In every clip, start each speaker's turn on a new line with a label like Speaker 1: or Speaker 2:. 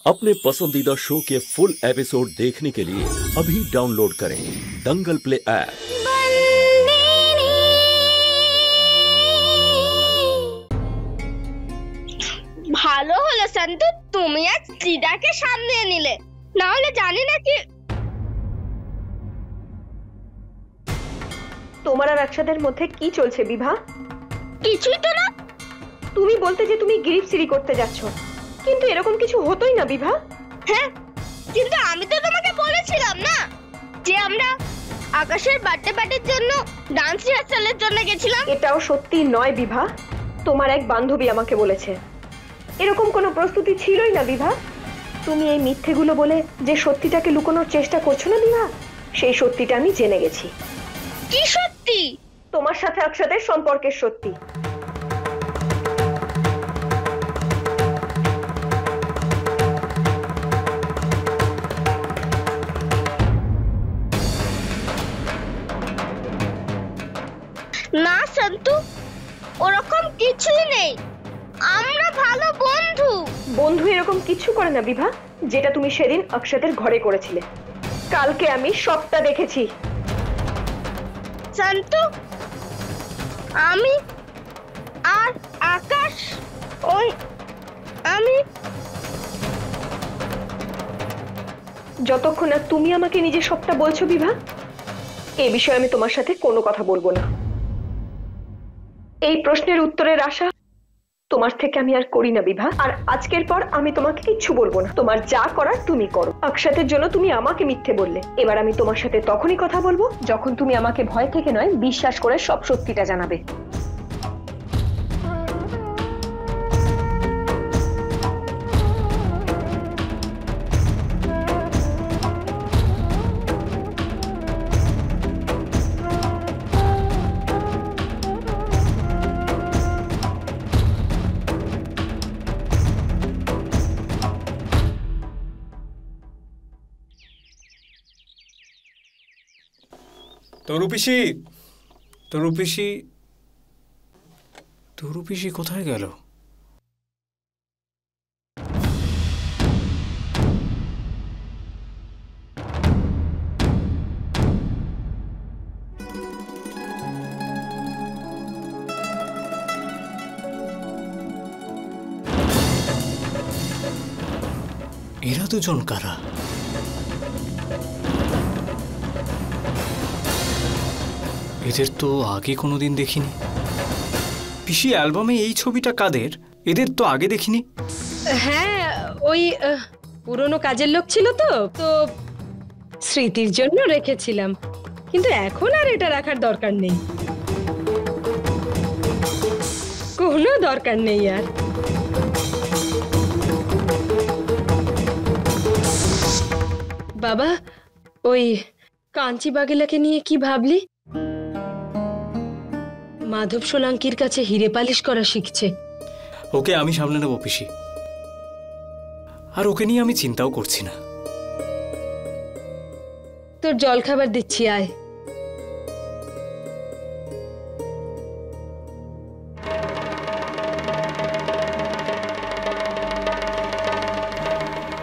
Speaker 1: अपने पसंदीदा शो के फुल एपिसोड देखने के लिए अभी डाउनलोड करें दंगल प्ले ऐप।
Speaker 2: ভালো হলো সন্তু, তুমি আজ দিদাকে সামনে নিলে, না হলে জানি না কি।
Speaker 3: তোমার আর একসাথের মধ্যে কি চলছে বিভা?
Speaker 2: কিছুই তো না।
Speaker 3: তুমি বলতে যে তুমি গ্রিপ সিরি করতে যাচ্ছ, কিন্তু এরকম কিছু হতোই না বিভা।
Speaker 2: হ্যাঁ, কিন্তু আমি তো তোমাকে বলেছিলাম না যে আমরা আকাশের বার্থডে পার্টির জন্য ডান্স রিহার্সালের জন্য গেছিলাম।
Speaker 3: এটাও সত্যি নয় বিভা, তোমার এক বান্ধবী আমাকে বলেছে। এরকম কোনো প্রস্তুতি ছিলই না বিভা। তুমি এই মিথ্যেগুলো বলে যে সত্যিটাকে লুকানোর চেষ্টা করছো না বিভা, সেই সত্যিটা আমি জেনে গেছি।
Speaker 2: কি সত্যি?
Speaker 3: তোমার সাথে অক্ষতের সম্পর্কের সত্যি।
Speaker 2: না সন্তু, ওরকম কিছুই নেই, আমরা ভালো বন্ধু।
Speaker 3: বন্ধু এরকম কিছু করে না বিভা, যেটা তুমি সেদিন অক্ষতের ঘরে করেছিলে। কালকে আমি সবটা দেখেছি।
Speaker 2: সন্তু, আমি আর আকাশ, আমি
Speaker 3: যতক্ষণ না তুমি আমাকে নিজে সবটা বলছো বিভা, এই বিষয়ে আমি তোমার সাথে কোনো কথা বলবো না। এই প্রশ্নের উত্তরের আশা তোমার থেকে আমি আর করি না বিভা। আর আজকের পর আমি তোমাকে কিচ্ছু বলবো না। তোমার যা করার তুমি করো। অক্ষতের জন্য তুমি আমাকে মিথ্যে বললে, এবার আমি তোমার সাথে তখনই কথা বলবো যখন তুমি আমাকে ভয় থেকে নয়, বিশ্বাস করে সব সত্যিটা জানাবে।
Speaker 4: তরু পিসি কোথায় গেল? এরা দুজন কারা? এদের তো আগে কোনোদিন দেখিনি। পিসি অ্যালবামে এই ছবিটা কাদের? এদের তো আগে দেখিনি।
Speaker 5: হ্যাঁ, ওই পুরনো কাজের লোক ছিল তো স্মৃতির জন্য রেখেছিলাম, কিন্তু এখন আর এটা রাখার দরকার নেই, কোনো দরকার নেই আর। বাবা, ওই কাঞ্চি বাগেলাকে নিয়ে কি ভাবলি? মাধব সোলাঙ্কির কাছে হিরে পালিশ করা শিখছে।
Speaker 4: ওকে আমি সামলে নেব পিসি, আর ওকে নিয়ে আমি চিন্তাও করছি না।
Speaker 5: তোর জল খাবার দিচ্ছি, আয়।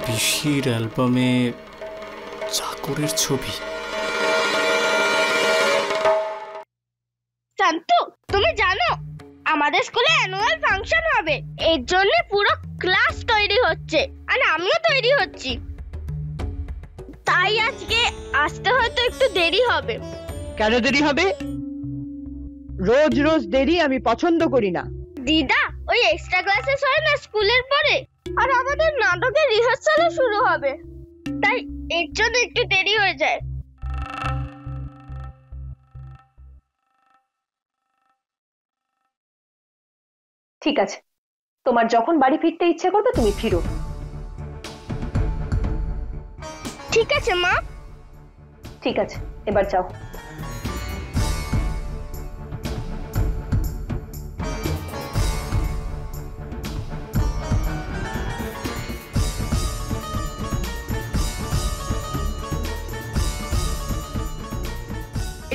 Speaker 4: পিসির অ্যালবামে চাকরের ছবি।
Speaker 2: সন্তু, তুমি জানো আমাদের স্কুলে অ্যানুয়াল ফাংশন হবে, এর জন্য পুরো ক্লাস তৈরি হচ্ছে, আর আমিও তৈরি হচ্ছি। তাই আজকে আসতে হয়তো একটু দেরি হবে।
Speaker 6: কেন দেরি হবে? রোজ রোজ দেরি আমি পছন্দ করি না।
Speaker 2: দিদা, ওই এক্সট্রা ক্লাসেস হয় না স্কুলের পরে, আর আমাদের নাটকের রিহার্সালও শুরু হবে, তাই এর জন্য একটু দেরি হয়ে যায়।
Speaker 3: ঠিক আছে, তোমার যখন বাড়ি ফিরতে ইচ্ছে করবে তুমি ফিরো।
Speaker 2: ঠিক আছে মা।
Speaker 3: ঠিক আছে, এবার যাও।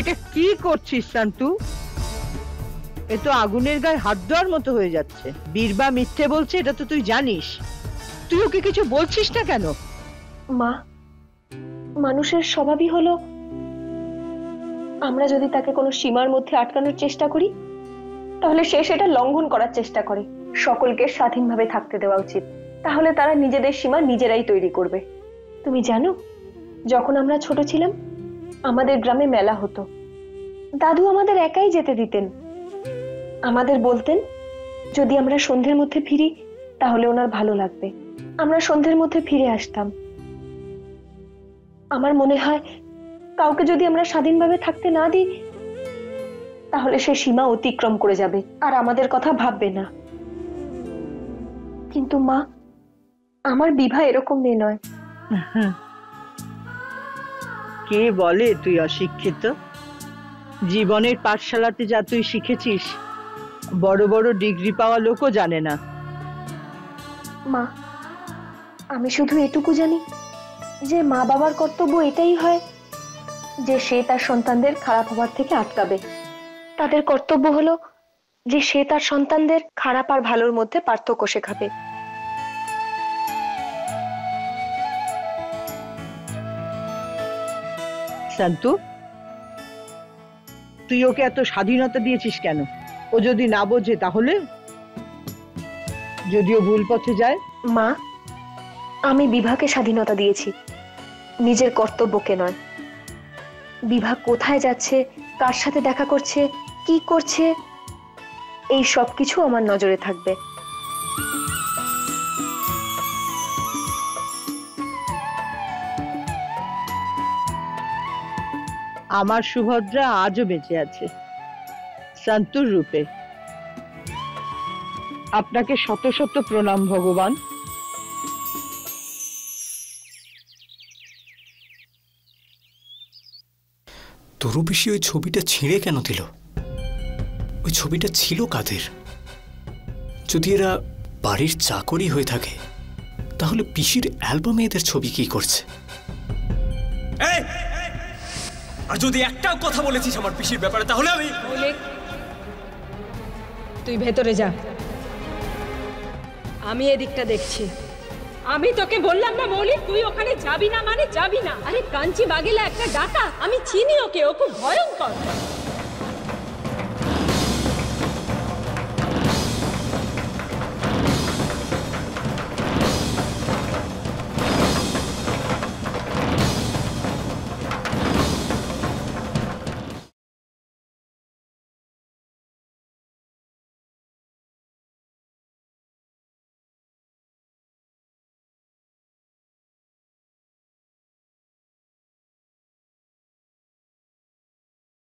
Speaker 6: এটা কি করছিস শান্তু? এ তো আগুনের গায়ে হাত দেওয়ার মতো হয়ে যাচ্ছে। বীরবা মিথ্যে বলছে, এটা তো তুই জানিস। তুই ওকে কিছু বলছিস না কেন?
Speaker 3: মা, মানুষের স্বভাবই হলো আমরা যদি তাকে কোনো সীমার মধ্যে আটকানোর চেষ্টা করি তাহলে সে সেটা লঙ্ঘন করার চেষ্টা করে। সকলকে স্বাধীনভাবে থাকতে দেওয়া উচিত, তাহলে তারা নিজেদের সীমা নিজেরাই তৈরি করবে। তুমি জানো, যখন আমরা ছোট ছিলাম আমাদের গ্রামে মেলা হতো। দাদু আমাদের একাই যেতে দিতেন। আমাদের বলতেন যদি আমরা সন্ধ্যের মধ্যে ফিরি তাহলে ওনার ভালো লাগবে। আমরা সন্ধ্যের মধ্যে ফিরে আসতাম। আমার মনে হয় কাউকে যদি আমরা স্বাধীনভাবে থাকতে না দিই তাহলে সে সীমা অতিক্রম করে যাবে আর আমাদের কথা ভাববে না। কিন্তু মা, আমার বিভা এরকম মেয়ে নয়।
Speaker 6: কে বলে তুই অশিক্ষিত? জীবনের পাঠশালাতে যা তুই শিখেছিস বড় বড় ডিগ্রি পাওয়া লোকও জানে না।
Speaker 3: মা, আমি শুধু এটুকু জানি যে মা বাবার কর্তব্য এটাই হয় যে সে তার সন্তানদের খারাপ হওয়ার থেকে আটকাবে। তাদের কর্তব্য হলো যে সে তার সন্তানদের খারাপ আর ভালোর মধ্যে পার্থক্য শেখাবে।
Speaker 6: শান্তু, তুই ওকে এত স্বাধীনতা দিয়েছিস কেন? ও যদি না বোঝে তাহলে? যদিও ভুল পথে যায়।
Speaker 3: মা, আমি বিভাকে স্বাধীনতা দিয়েছি, নিজের কর্তব্যকে নয়। বিভা কোথায় যাচ্ছে, কার সাথে দেখা করছে, কি করছে, এই সব কিছু আমার নজরে থাকবে।
Speaker 6: আমার সুভদ্রা আজও বেঁচে আছে শান্তুর রূপে। আপনাকে শত শত প্রণাম ভগবান।
Speaker 4: তরু পিসি ওই ছবিটা ছিঁড়ে কেন দিল? ওই ছবিটা ছিল কাদের? যদি এরা বাড়ির চাকরি হয়ে থাকে তাহলে পিসির অ্যালবামে এদের ছবি কি করছে? আর যদি একটাও কথা বলেছিস আমার পিসির ব্যাপারে তাহলে আমি...
Speaker 5: তুই ভেতরে যা, আমি এদিকটা দেখছি। আমি তোকে বললাম না মৌলিক, তুই ওখানে যাবি না মানে যাবি না। আরে কাঞ্চি বাগেলা একটা ডাকা, আমি চিনি ওকে, ও খুব ভয়ঙ্কর।